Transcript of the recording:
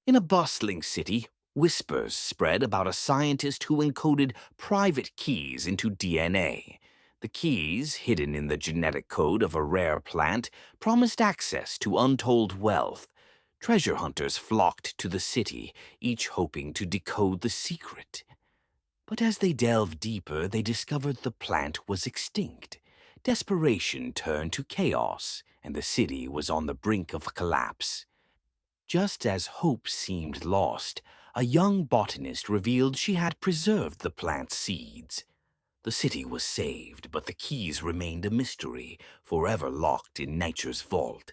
In a bustling city, whispers spread about a scientist who encoded private keys into DNA. The keys, hidden in the genetic code of a rare plant, promised access to untold wealth. Treasure hunters flocked to the city, each hoping to decode the secret. But as they delved deeper, they discovered the plant was extinct. Desperation turned to chaos, and the city was on the brink of collapse. Just as hope seemed lost, a young botanist revealed she had preserved the plant's seeds. The city was saved, but the keys remained a mystery, forever locked in nature's vault.